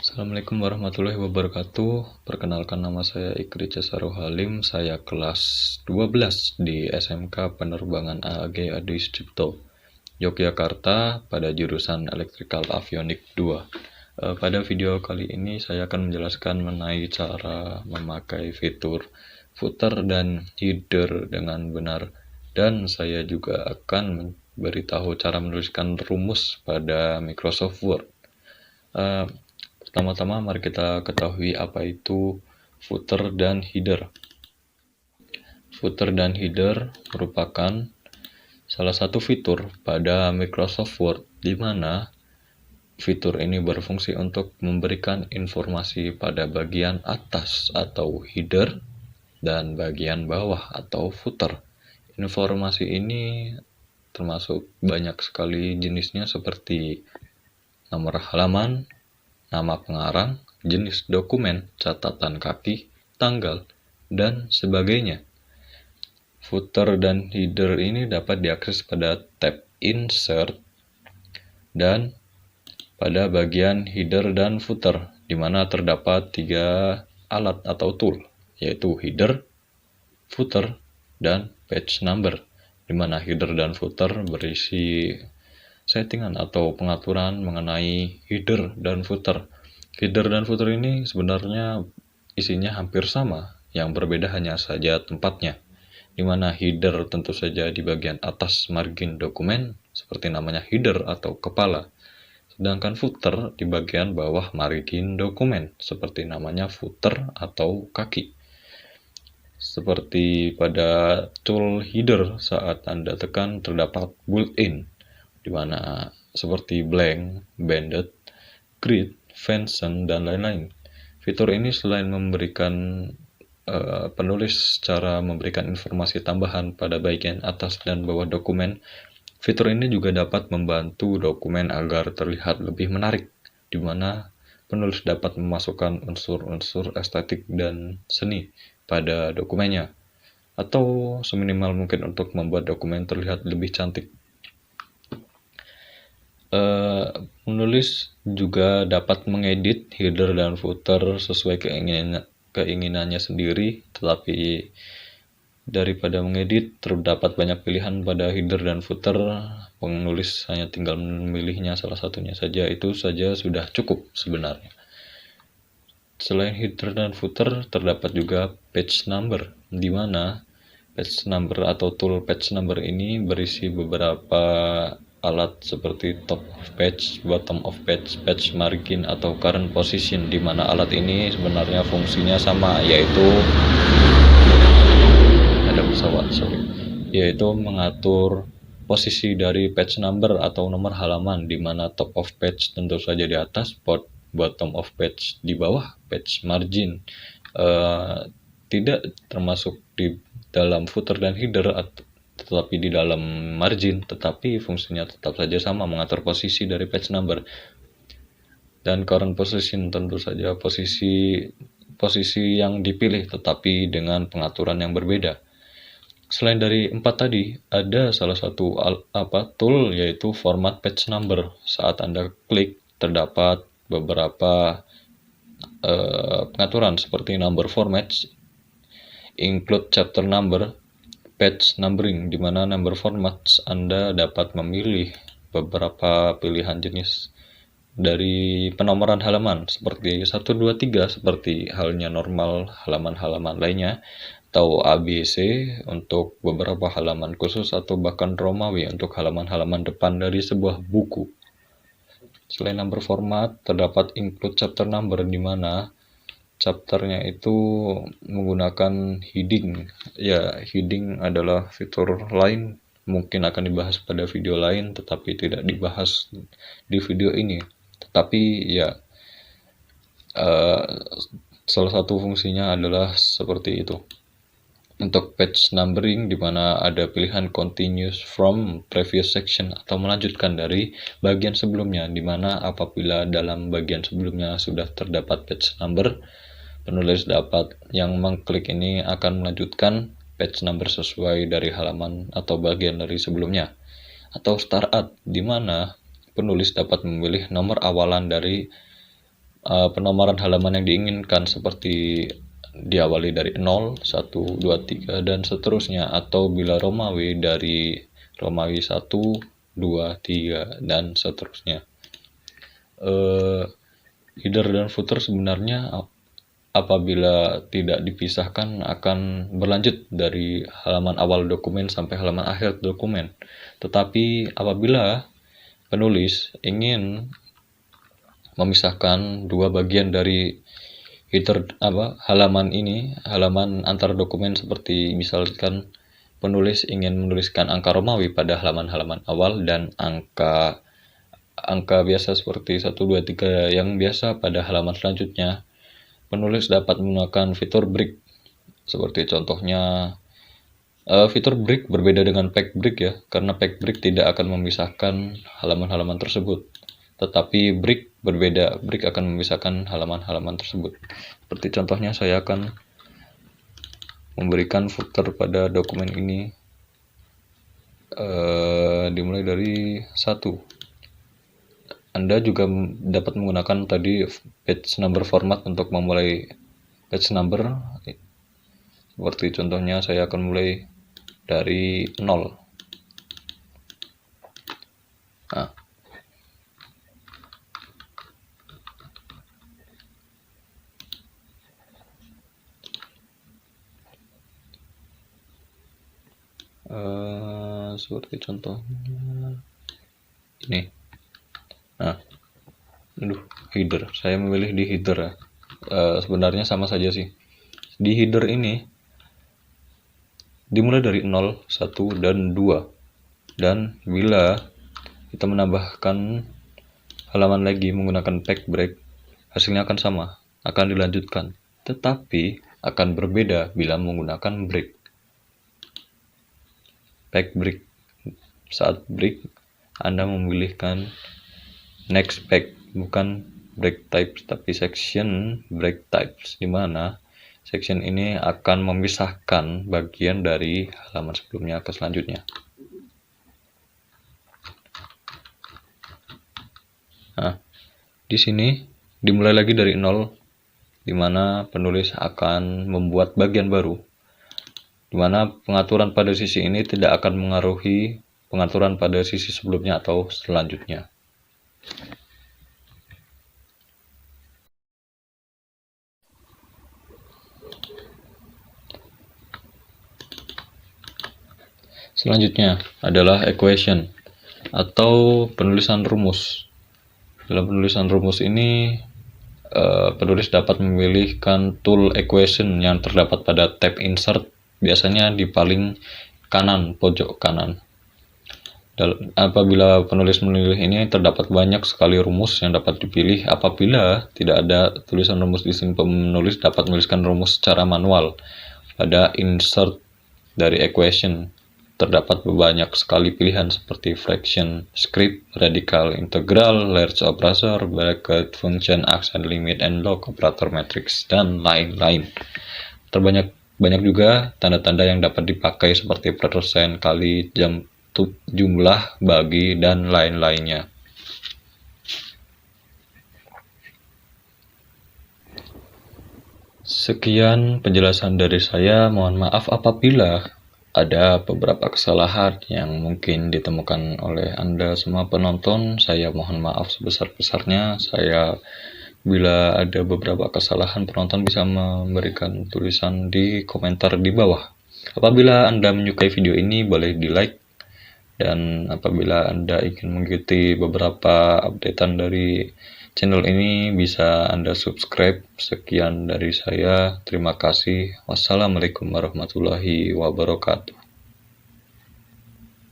Assalamualaikum warahmatullahi wabarakatuh. Perkenalkan, nama saya Ikri Cesaru Halim. Saya kelas 12 di SMK Penerbangan AAG Adi Sucipto, Yogyakarta, pada jurusan Electrical Avionik 2. Pada video kali ini saya akan menjelaskan mengenai cara memakai fitur footer dan header dengan benar, dan saya juga akan memberitahu cara menuliskan rumus pada Microsoft Word. Pertama-tama mari kita ketahui apa itu footer dan header. Footer dan header merupakan salah satu fitur pada Microsoft Word di mana fitur ini berfungsi untuk memberikan informasi pada bagian atas atau header dan bagian bawah atau footer. Informasi ini termasuk banyak sekali jenisnya seperti nomor halaman, nama pengarang, jenis dokumen, catatan kaki, tanggal, dan sebagainya. Footer dan header ini dapat diakses pada tab Insert dan pada bagian header dan footer, di mana terdapat 3 alat atau tool, yaitu header, footer, dan page number, di mana header dan footer berisi settingan atau pengaturan mengenai header dan footer. Header dan footer ini sebenarnya isinya hampir sama, yang berbeda hanya saja tempatnya, di mana header tentu saja di bagian atas margin dokumen seperti namanya header atau kepala, sedangkan footer di bagian bawah margin dokumen seperti namanya footer atau kaki. Seperti pada tool header, saat Anda tekan terdapat built-in, di mana seperti blank, banded, grid, Venson, dan lain-lain. Fitur ini selain memberikan penulis cara memberikan informasi tambahan pada bagian atas dan bawah dokumen, fitur ini juga dapat membantu dokumen agar terlihat lebih menarik, di mana penulis dapat memasukkan unsur-unsur estetik dan seni pada dokumennya, atau seminimal mungkin untuk membuat dokumen terlihat lebih cantik. Penulis juga dapat mengedit header dan footer sesuai keinginannya sendiri, tetapi daripada mengedit terdapat banyak pilihan pada header dan footer, penulis hanya tinggal memilihnya salah satunya saja. Itu saja sudah cukup sebenarnya. Selain header dan footer, terdapat juga page number, di mana page number atau tool page number ini berisi beberapa alat seperti top of page, bottom of page, page margin, atau current position, di mana alat ini sebenarnya fungsinya sama, yaitu mengatur posisi dari page number atau nomor halaman, di mana top of page tentu saja di atas, bottom of page di bawah, page margin tidak termasuk di dalam footer dan header, tetapi di dalam margin, tetapi fungsinya tetap saja sama, mengatur posisi dari page number. Dan current position tentu saja posisi yang dipilih, tetapi dengan pengaturan yang berbeda. Selain dari 4 tadi, ada salah satu tool, yaitu format page number. Saat Anda klik, terdapat beberapa pengaturan seperti number formats, include chapter number, page numbering, di mana number formats Anda dapat memilih beberapa pilihan jenis dari penomoran halaman seperti 1, 2, 3 seperti halnya normal halaman-halaman lainnya, atau ABC untuk beberapa halaman khusus, atau bahkan Romawi untuk halaman-halaman depan dari sebuah buku. Selain number format, terdapat include chapter number, di mana chapternya itu menggunakan heading. Ya, heading adalah fitur lain, mungkin akan dibahas pada video lain, tetapi tidak dibahas di video ini. Tetapi ya, salah satu fungsinya adalah seperti itu. Untuk page numbering, di mana ada pilihan continuous from previous section, atau melanjutkan dari bagian sebelumnya, di mana apabila dalam bagian sebelumnya sudah terdapat page number, penulis yang mengklik ini akan melanjutkan page number sesuai dari halaman atau bagian dari sebelumnya. Atau start at, di mana penulis dapat memilih nomor awalan dari penomoran halaman yang diinginkan seperti diawali dari 0, 1, 2, 3, dan seterusnya, atau bila Romawi dari Romawi 1, 2, 3, dan seterusnya. Header dan footer sebenarnya apabila tidak dipisahkan akan berlanjut dari halaman awal dokumen sampai halaman akhir dokumen. Tetapi apabila penulis ingin memisahkan dua bagian dari header halaman antar dokumen, seperti misalkan penulis ingin menuliskan angka Romawi pada halaman-halaman awal dan angka biasa seperti 1, 2, 3 yang biasa pada halaman selanjutnya, penulis dapat menggunakan fitur break. Seperti contohnya, fitur break berbeda dengan pack break ya, karena pack break tidak akan memisahkan halaman-halaman tersebut. Tetapi break berbeda, break akan memisahkan halaman-halaman tersebut. Seperti contohnya, saya akan memberikan footer pada dokumen ini, dimulai dari 1. Anda juga dapat menggunakan tadi page number format untuk memulai page number. Seperti contohnya, saya akan mulai dari 0. Nah, seperti contohnya ini. Nah, header. Saya memilih di header ya. Sebenarnya sama saja sih. Di header ini dimulai dari 0, 1, dan 2. Dan bila kita menambahkan halaman lagi menggunakan pack break, hasilnya akan sama, akan dilanjutkan. Tetapi akan berbeda bila menggunakan break. Pack break. Saat break, Anda memilihkan next pack, bukan break types, tapi section break types, di mana section ini akan memisahkan bagian dari halaman sebelumnya ke selanjutnya. Nah, di sini dimulai lagi dari 0, di mana penulis akan membuat bagian baru, di mana pengaturan pada sisi ini tidak akan mengaruhi pengaturan pada sisi sebelumnya atau selanjutnya. Selanjutnya adalah equation atau penulisan rumus. Dalam penulisan rumus ini, penulis dapat memilihkan tool equation yang terdapat pada tab insert, biasanya di paling kanan, pojok kanan. Apabila penulis memilih ini, terdapat banyak sekali rumus yang dapat dipilih. Apabila tidak ada tulisan rumus di sini, penulis dapat menuliskan rumus secara manual pada insert dari equation. Terdapat banyak sekali pilihan seperti fraction, script, radical, integral, large operator, bracket, function, accent, limit, and log, operator matrix, dan lain-lain. Banyak juga tanda-tanda yang dapat dipakai seperti persen, kali, jumlah, bagi, dan lain-lainnya. Sekian penjelasan dari saya. Mohon maaf apabila ada beberapa kesalahan yang mungkin ditemukan oleh Anda semua penonton. Saya mohon maaf sebesar-besarnya. Bila ada beberapa kesalahan, penonton bisa memberikan tulisan di komentar di bawah. Apabila Anda menyukai video ini, boleh di-like. Dan apabila Anda ingin mengikuti beberapa updatean dari channel ini, bisa Anda subscribe. Sekian dari saya. Terima kasih. Wassalamualaikum warahmatullahi wabarakatuh.